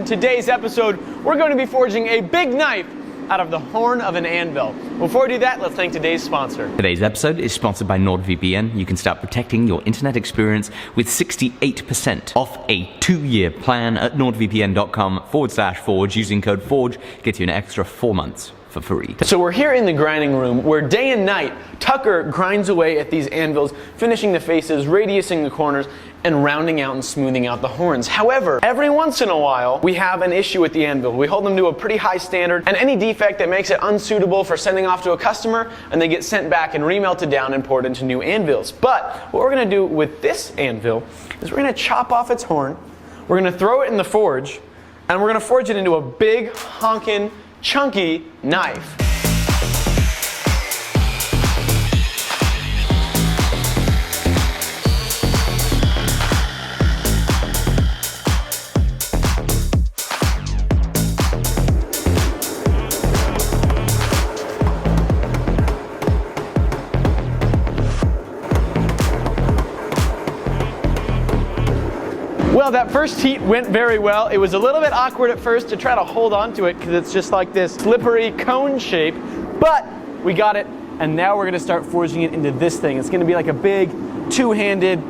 in today's episode, we're going to be forging a big knife out of the horn of an anvil. Before we do that, let's thank today's sponsor. Today's episode is sponsored by NordVPN. You can start protecting your internet experience with 68% off a 2-year plan at nordvpn.com/forge. Using code FORGE gets you an extra 4 months for free. So we're here in the grinding room where day and night Tucker grinds away at these anvils, finishing the faces, radiusing the corners, and rounding out and smoothing out the horns. However, every once in a while we have an issue with the anvil. We hold them to a pretty high standard, and any defect that makes it unsuitable for sending off to a customer, and they get sent back and remelted down and poured into new anvils. But what we're going to do with this anvil is we're going to chop off its horn, we're going to throw it in the forge, and we're going to forge it into a big honkin' chunky knife. Well, that first heat went very well. It was a little bit awkward at first to try to hold on to it because it's just like this slippery cone shape, but we got it, and now we're gonna start forging it into this thing. It's gonna be like a big two-handed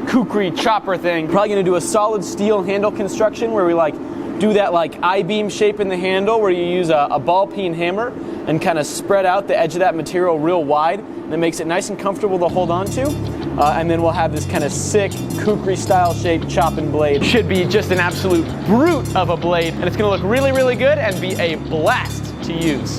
kukri chopper thing. Probably gonna do a solid steel handle construction where we do that I-beam shape in the handle where you use a ball peen hammer and kind of spread out the edge of that material real wide, and it makes it nice and comfortable to hold on to. And then we'll have this kind of sick kukri style shaped chopping blade. Should be just an absolute brute of a blade, and it's gonna look really, really good and be a blast to use.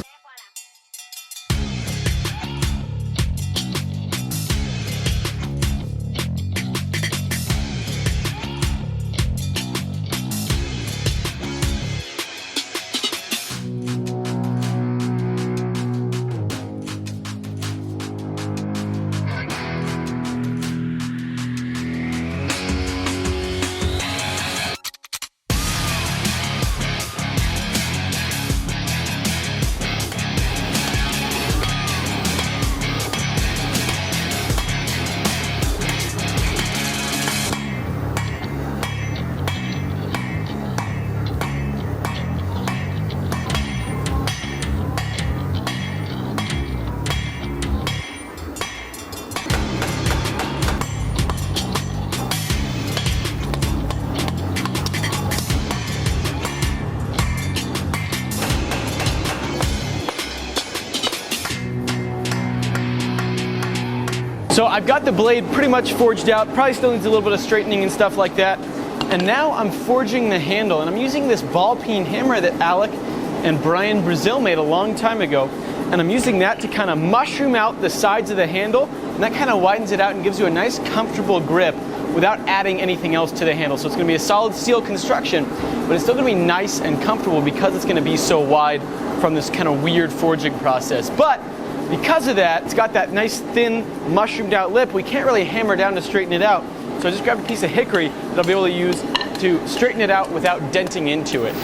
So I've got the blade pretty much forged out, probably still needs a little bit of straightening and stuff like that. And now I'm forging the handle, and I'm using this ball peen hammer that Alec and Brian Brazil made a long time ago. And I'm using that to kind of mushroom out the sides of the handle, and that kind of widens it out and gives you a nice comfortable grip without adding anything else to the handle. So it's gonna be a solid steel construction, but it's still gonna be nice and comfortable because it's gonna be so wide from this kind of weird forging process. But because of that, it's got that nice thin mushroomed out lip. We can't really hammer down to straighten it out. So I just grabbed a piece of hickory that I'll be able to use to straighten it out without denting into it.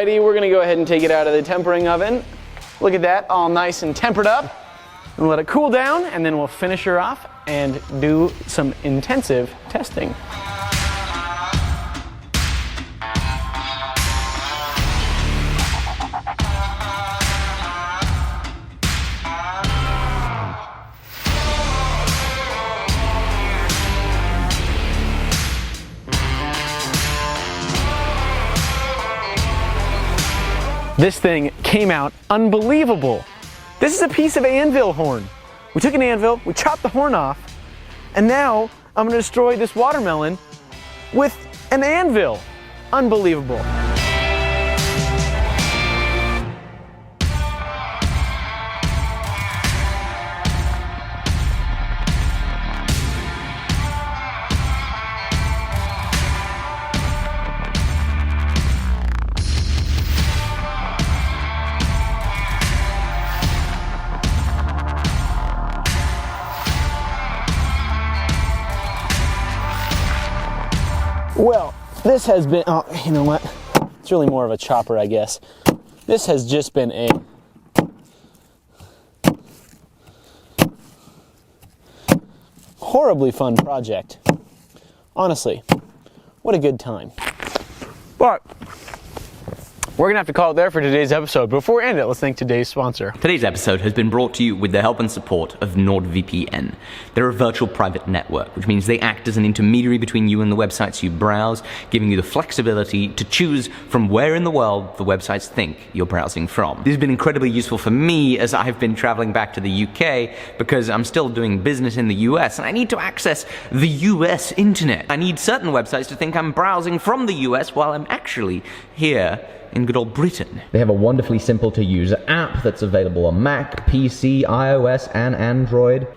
We're gonna go ahead and take it out of the tempering oven. Look at that, all nice and tempered up. And let it cool down, and then we'll finish her off and do some intensive testing. This thing came out unbelievable. This is a piece of Anvil horn. We took an anvil, we chopped the horn off, and now I'm gonna destroy this watermelon with an anvil. Unbelievable. Well, this has been, oh, you know what? It's really more of a chopper, I guess. This has just been a horribly fun project. Honestly, what a good time. But we're gonna have to call it there for today's episode. Before we end it, let's thank today's sponsor. Today's episode has been brought to you with the help and support of NordVPN. They're a virtual private network, which means they act as an intermediary between you and the websites you browse, giving you the flexibility to choose from where in the world the websites think you're browsing from. This has been incredibly useful for me as I've been traveling back to the UK because I'm still doing business in the US and I need to access the US internet. I need certain websites to think I'm browsing from the US while I'm actually here in good old Britain. They have a wonderfully simple to use app that's available on Mac, PC, iOS, and Android.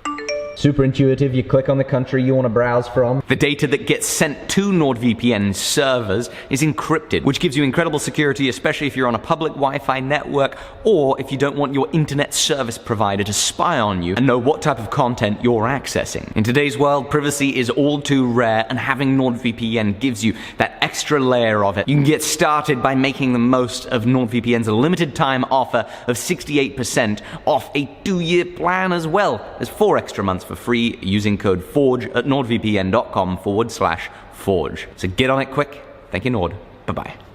Super intuitive, you click on the country you want to browse from. The data that gets sent to NordVPN servers is encrypted, which gives you incredible security, especially if you're on a public Wi-Fi network, or if you don't want your internet service provider to spy on you and know what type of content you're accessing. In today's world, privacy is all too rare, and having NordVPN gives you that extra layer of it. You can get started by making the most of NordVPN's limited time offer of 68% off a 2-year plan, as well as 4 extra months for free using code FORGE at nordvpn.com/forge. So get on it quick. Thank you, Nord. Bye-bye.